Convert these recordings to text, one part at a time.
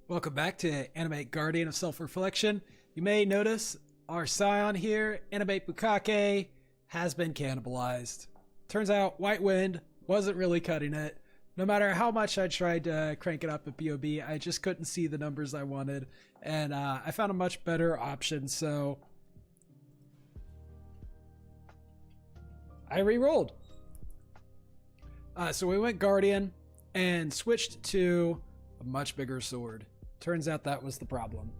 Welcome back to Animate Guardian of Self-Reflection. You may notice our scion here, Animate Bukake, has been cannibalized. Turns out White Wind wasn't really cutting it. No matter how much I tried to crank it up at POE, I just couldn't see the numbers I wanted, and I found a much better option, so I re-rolled. So we went Guardian and switched to a much bigger sword. Turns out that was the problem.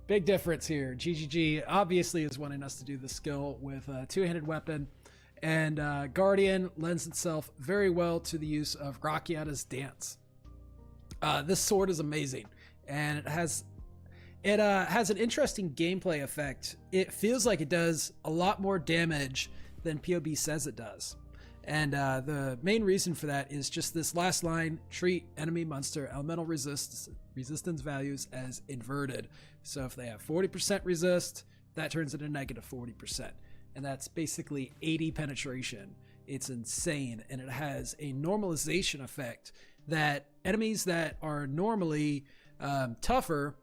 Big difference here. GGG obviously is wanting us to do the skill with a two-handed weapon, and Guardian lends itself very well to the use of Rakiata's Dance. This sword is amazing, and it has an interesting gameplay effect. It feels like it does a lot more damage than POB says it does. And the main reason for that is just this last line: treat enemy monster elemental resistance values as inverted. So if they have 40% resist, that turns into negative 40%. And that's basically 80 penetration. It's insane. And it has a normalization effect that enemies that are normally tougher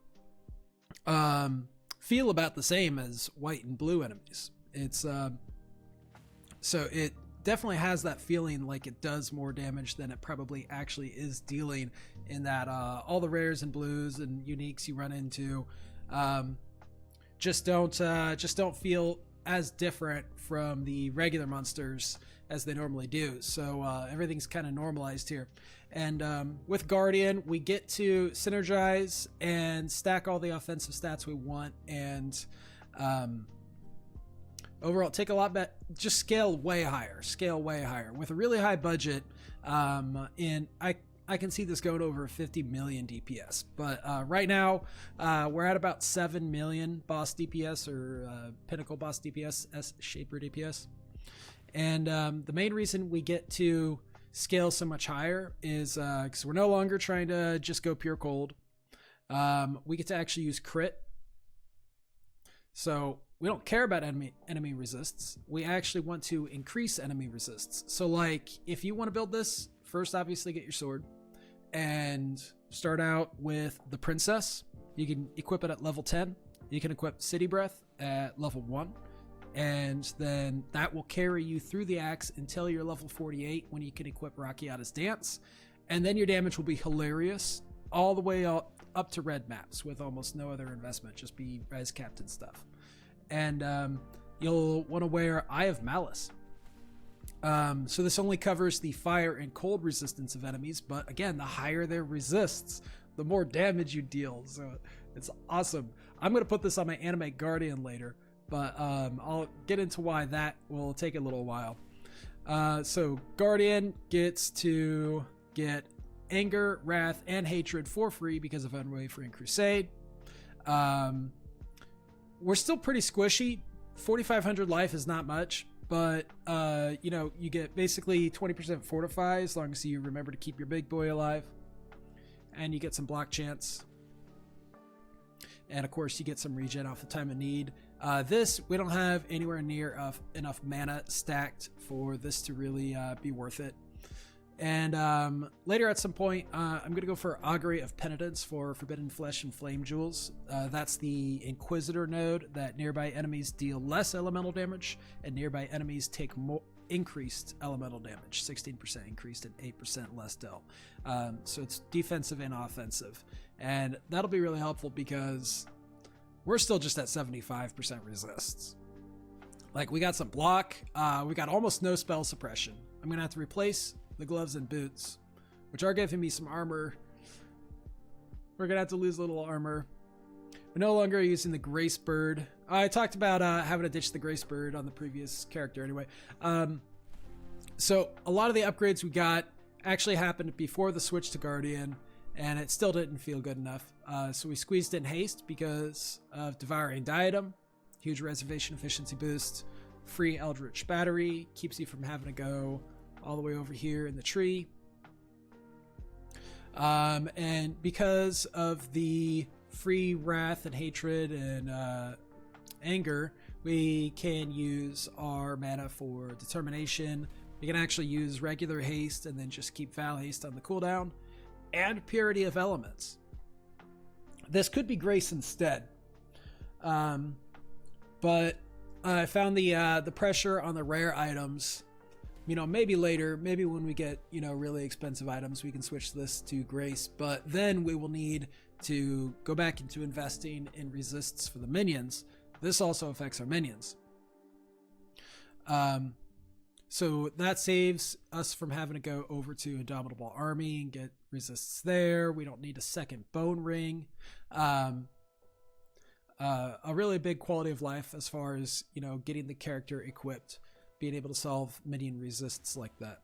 feel about the same as white and blue enemies. It's so it definitely has that feeling like it does more damage than it probably actually is dealing, in that all the rares and blues and uniques you run into just don't feel as different from the regular monsters as they normally do. So everything's kind of normalized here. And with Guardian, we get to synergize and stack all the offensive stats we want, and overall take a lot better, just scale way higher with a really high budget. And I can see this going over 50 million DPS, but right now we're at about 7 million boss DPS, or pinnacle boss DPS, shaper DPS. And the main reason we get to scale so much higher is because we're no longer trying to just go pure cold. We get to actually use crit. So we don't care about enemy resists. We actually want to increase enemy resists. So like, if you want to build this, first obviously get your sword and start out with the princess. You can equip it at level 10. You can equip City Breath at level 1. And then that will carry you through the axe until you're level 48, when you can equip Rakiata's Dance. And then your damage will be hilarious all the way up to red maps with almost no other investment. Just be res captain stuff. And you'll want to wear Eye of Malice. So this only covers the fire and cold resistance of enemies, but again, the higher their resists, the more damage you deal. So it's awesome. I'm going to put this on my Animate Guardian later, but I'll get into why that will take a little while. So Guardian gets to get Anger, Wrath, and Hatred for free because of Unwavering Crusade. We're still pretty squishy. 4,500 life is not much, but you know, you get basically 20% fortify as long as you remember to keep your big boy alive, and you get some block chance, and of course you get some regen off the time of need. This, we don't have anywhere near enough mana stacked for this to really be worth it. And later at some point, I'm going to go for Augury of Penitence for Forbidden Flesh and Flame Jewels. That's the Inquisitor node that nearby enemies deal less elemental damage, and nearby enemies take more increased elemental damage, 16% increased and 8% less del. So it's defensive and offensive. And that'll be really helpful because we're still just at 75% resists. Like, we got some block, we got almost no spell suppression. I'm going to have to replace the gloves and boots, which are giving me some armor. We're gonna have to lose a little armor. We're no longer using the Grace Bird. I talked about having to ditch the Grace Bird on the previous character anyway. So a lot of the upgrades we got actually happened before the switch to Guardian, and it still didn't feel good enough. So we squeezed in Haste because of Devouring Diadem, huge reservation efficiency boost, free Eldritch Battery, keeps you from having to go all the way over here in the tree. And because of the free Wrath and Hatred and Anger, we can use our mana for Determination, You can actually use regular haste and then just keep foul haste on the cooldown, and purity of elements. This could be grace instead, but I found the pressure on the rare items. Maybe later, maybe when we get really expensive items, we can switch this to grace. But then we will need to go back into investing in resists for the minions. This also affects our minions. So that saves us from having to go over to Indomitable Army and get resists there. We don't need a second bone ring. A really big quality of life as far as, getting the character equipped, being able to solve minion resists like that.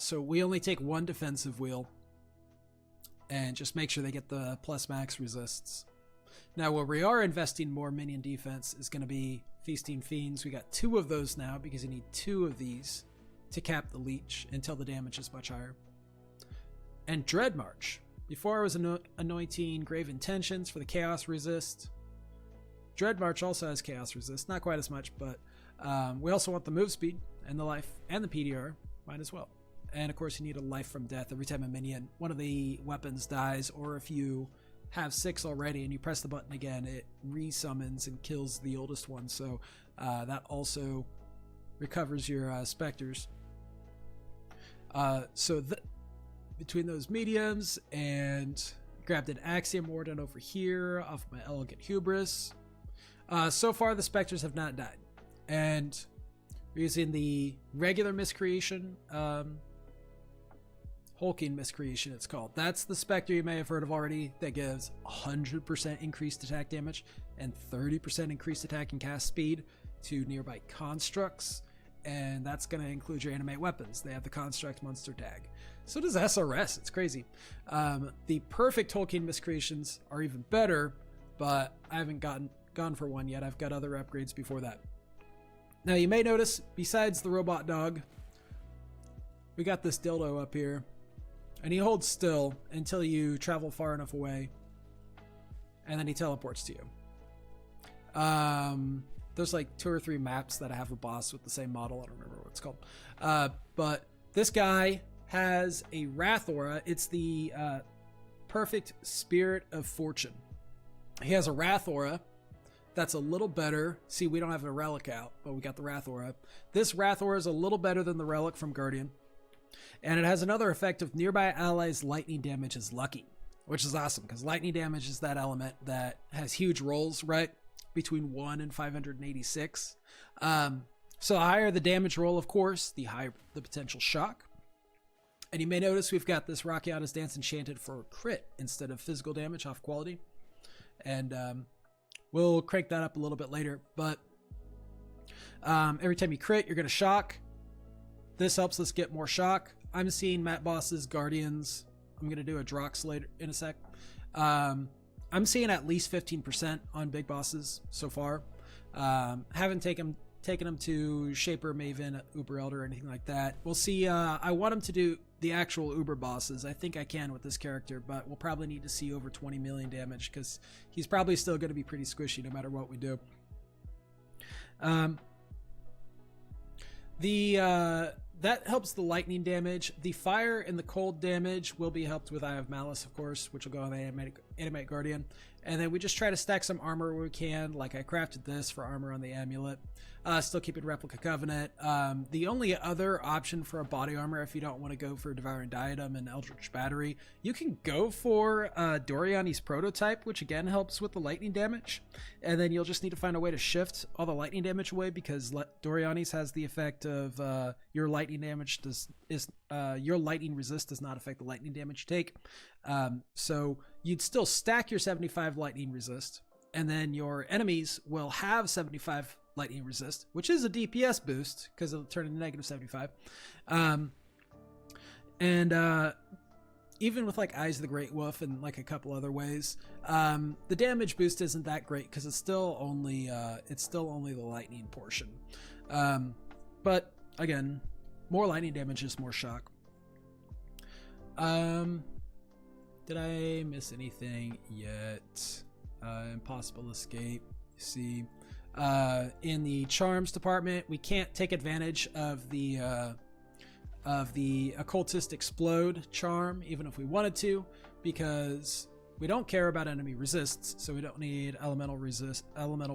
So we only take one defensive wheel and just make sure they get the plus max resists. Now, where we are investing more minion defense is going to be Feasting Fiends. We got 2 of those now because you need 2 of these to cap the leech until the damage is much higher. And Dread March. Before I was anointing Grave Intentions for the Chaos Resist. Dread March also has Chaos Resist, not quite as much, but we also want the move speed and the life and the PDR, might as well. And of course you need a life from death every time a minion, one of the weapons dies, or if you have 6 already and you press the button again, it resummons and kills the oldest one. So that also recovers your specters. So between those mediums, and grabbed an Axiom Warden over here off my Elegant Hubris. So far the specters have not died, and we're using the regular miscreation, Hulking Miscreation it's called. That's the specter you may have heard of already that gives 100% increased attack damage and 30% increased attack and cast speed to nearby constructs, and that's going to include your Animate weapons. They have the construct monster tag. So does SRS. It's crazy. The perfect Hulking Miscreations are even better, but I haven't gone for one yet. I've got other upgrades before that. Now you may notice, besides the robot dog, we got this dildo up here, and he holds still until you travel far enough away, and then he teleports to you. There's like 2 or 3 maps that have a boss with the same model. I don't remember what it's called. But this guy has a Wrath Aura. It's the perfect Spirit of Fortune. He has a Wrath Aura that's a little better. See, we don't have a relic out, but we got the Wrath Aura. This Wrath Aura is a little better than the relic from Guardian. And it has another effect of nearby allies' lightning damage is lucky, which is awesome because lightning damage is that element that has huge rolls, right? Between 1 and 586. So the higher the damage roll, of course, the higher the potential shock. And you may notice we've got this Rakiata's Dance enchanted for crit instead of physical damage off quality. And we'll crank that up a little bit later. But every time you crit, you're going to shock. This helps us get more shock. I'm seeing Mat Boss's Guardians. I'm going to do a Drox later in a sec. I'm seeing at least 15% on big bosses so far. Haven't taken them to Shaper, Maven, Uber Elder, or anything like that. We'll see. I want him to do the actual Uber bosses. I think I can with this character, but we'll probably need to see over 20 million damage because he's probably still going to be pretty squishy no matter what we do. That helps the lightning damage. The fire and the cold damage will be helped with Eye of Malice, of course, which will go on the Animate Guardian. And then we just try to stack some armor where we can. Like I crafted this for armor on the amulet. Still keeping Replica Covenant. The only other option for a body armor, if you don't want to go for Devouring Diadem and Eldritch Battery, you can go for Doriani's Prototype, which again helps with the lightning damage. And then you'll just need to find a way to shift all the lightning damage away because Doriani's has the effect of your lightning damage your lightning resist does not affect the lightning damage you take. So you'd still stack your 75 lightning resist, and then your enemies will have 75 lightning resist, which is a DPS boost because it'll turn into negative 75. Even with like Eyes of the Great Wolf and like a couple other ways, the damage boost isn't that great because it's still only the lightning portion. But again, more lightning damage is more shock. Did I miss anything yet? Impossible Escape. See, In the charms department, we can't take advantage of the occultist explode charm, even if we wanted to, because we don't care about enemy resists, so we don't need elemental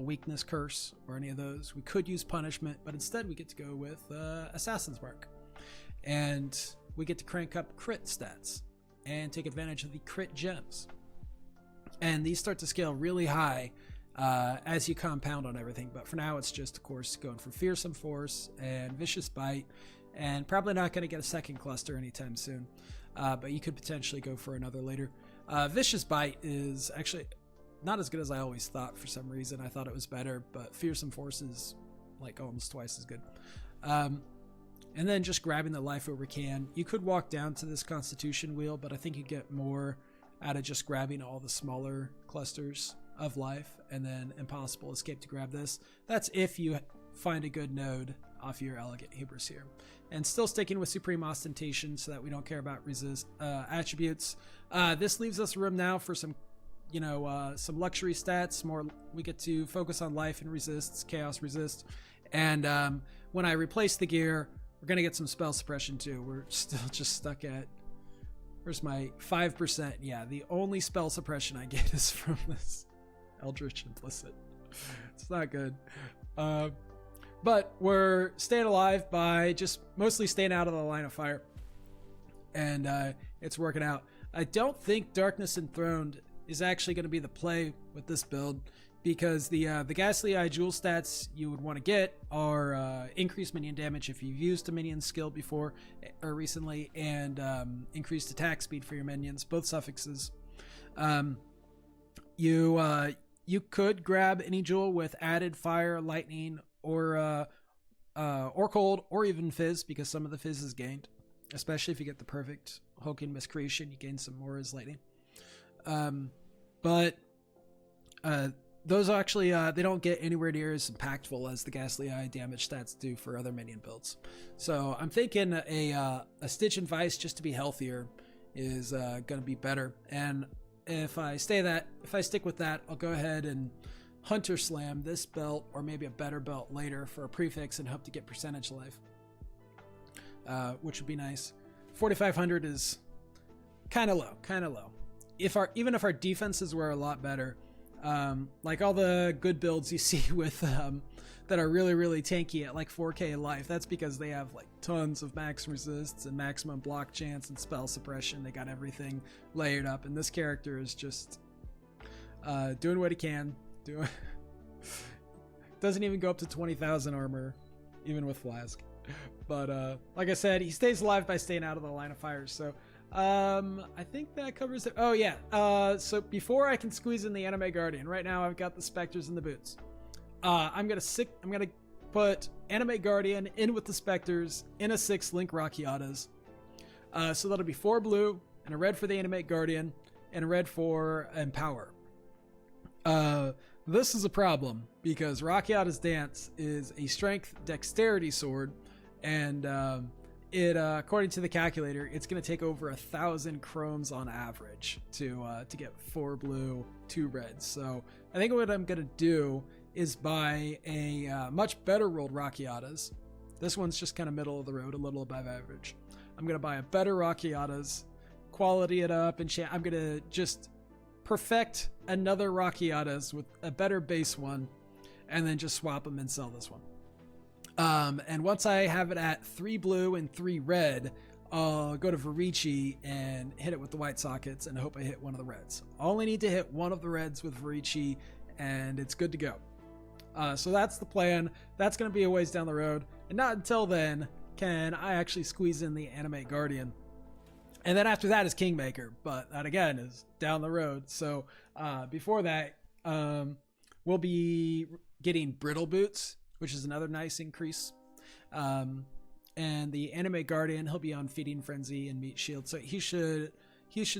weakness curse or any of those. We could use punishment, but instead we get to go with assassin's mark, and we get to crank up crit stats and take advantage of the crit gems, and these start to scale really high as you compound on everything. But for now, it's just, of course, going for fearsome force and vicious bite, and probably not going to get a second cluster anytime soon, but you could potentially go for another later. Vicious bite is actually not as good as I always thought. For some reason I thought it was better, but fearsome force is like almost twice as good. And then just grabbing the life where we can. You could walk down to this constitution wheel, but I think you get more out of just grabbing all the smaller clusters of life, and then impossible escape to grab this. That's if you find a good node off your elegant hubris here. And still sticking with supreme ostentation so that we don't care about resist attributes. This leaves us room now for some some luxury stats. We get to focus on life and resists, chaos resist, and when I replace the gear, we're gonna get some spell suppression too. We're still just stuck at, where's my 5%? Yeah, the only spell suppression I get is from this Eldritch Implicit. It's not good. But we're staying alive by just mostly staying out of the line of fire, and it's working out. I don't think Darkness Enthroned is actually going to be the play with this build, because the Ghastly Eye Jewel stats you would want to get are increased minion damage if you've used a minion skill before or recently, and increased attack speed for your minions, both suffixes. You could grab any jewel with added fire, lightning, or cold, or even fizz, because some of the fizz is gained, especially if you get the perfect Hulking Miscreation. You gain some more as lightning. But those actually they don't get anywhere near as impactful as the Ghastly Eye damage stats do for other minion builds. So I'm thinking a Stitch and Vice, just to be healthier, is going to be better. And if I stick with that, I'll go ahead and Hunter Slam this belt, or maybe a better belt later for a prefix, and hope to get percentage life, which would be nice. 4,500 is kind of low. Even if our defenses were a lot better, like all the good builds you see with that are really, really tanky at like 4k life, that's because they have like tons of max resists and maximum block chance and spell suppression. They got everything layered up, and this character is just doing what he can. Doesn't even go up to 20,000 armor, even with Flask. But like I said, he stays alive by staying out of the line of fire. So I think that covers it. Oh yeah. So before I can squeeze in the Anime Guardian, right now I've got the Spectres and the boots. I'm gonna put Anime Guardian in with the Spectres in a 6 Link Rockiatas. So that'll be 4 blue and a red for the Animate Guardian and a red for Empower. This is a problem because Rockiata's Dance is a strength dexterity sword, and it according to the calculator, it's going to take over 1,000 chromes on average to get 4 blue, 2 reds. So I think what I'm going to do is buy a much better rolled Rockiatas. This one's just kind of middle of the road, a little above average. I'm going to buy a better Rockiatas, quality it up, and I'm going to just perfect another Rockiatas with a better base one, and then just swap them and sell this one. And once I have it at 3 blue and 3 red, I'll go to Varici and hit it with the white sockets and hope I hit one of the reds. I only need to hit one of the reds with Varici and it's good to go. So that's the plan. That's going to be a ways down the road, and not until then can I actually squeeze in the Animate Guardian. And then after that is Kingmaker, but that again is down the road. So before that, we'll be getting Brittle Boots, which is another nice increase. And the Animate Guardian, he'll be on Feeding Frenzy and Meat Shield, so he should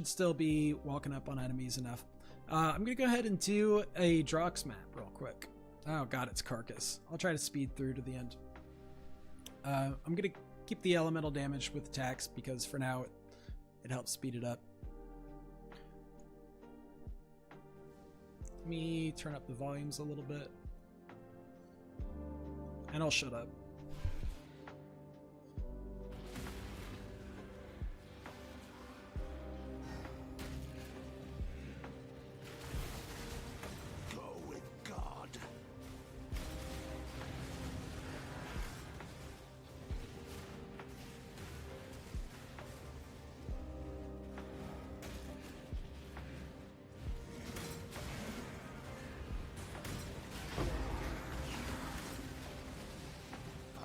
still be walking up on enemies enough. I'm gonna go ahead and do a Drox map real quick. Oh god, it's Carcass. I'll try to speed through to the end. I'm gonna keep the elemental damage with attacks because for now it helps speed it up. Let me turn up the volumes a little bit. And I'll shut up.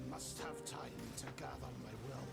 Must have time to gather my will.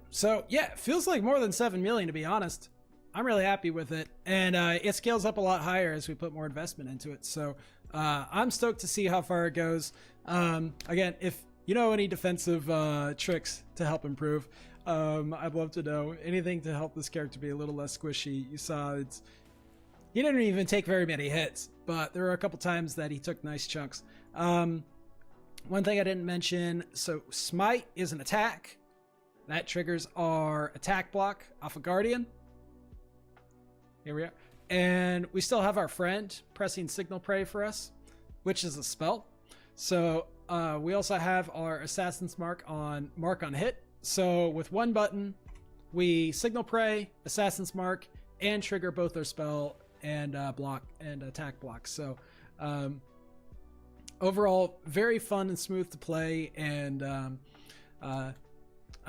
So yeah, it feels like more than 7 million, to be honest. I'm really happy with it, and it scales up a lot higher as we put more investment into it. So I'm stoked to see how far it goes. Again, if you know any defensive tricks to help improve, I'd love to know anything to help this character be a little less squishy. You saw he didn't even take very many hits, but there were a couple times that he took nice chunks. One thing I didn't mention, so Smite is an attack. That triggers our attack block off a Guardian. Here we are. And we still have our friend pressing Signal Prey for us, which is a spell. So we also have our Assassin's Mark on Hit. So with one button, we Signal Prey, Assassin's Mark, and trigger both our spell and block and attack blocks. So overall, very fun and smooth to play, and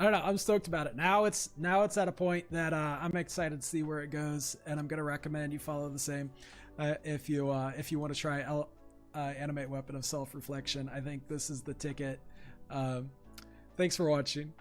I don't know, I'm stoked about it. Now it's at a point that I'm excited to see where it goes, and I'm gonna recommend you follow the same if you want to try Animate Weapon of Self-Reflection. I think this is the ticket. Thanks for watching.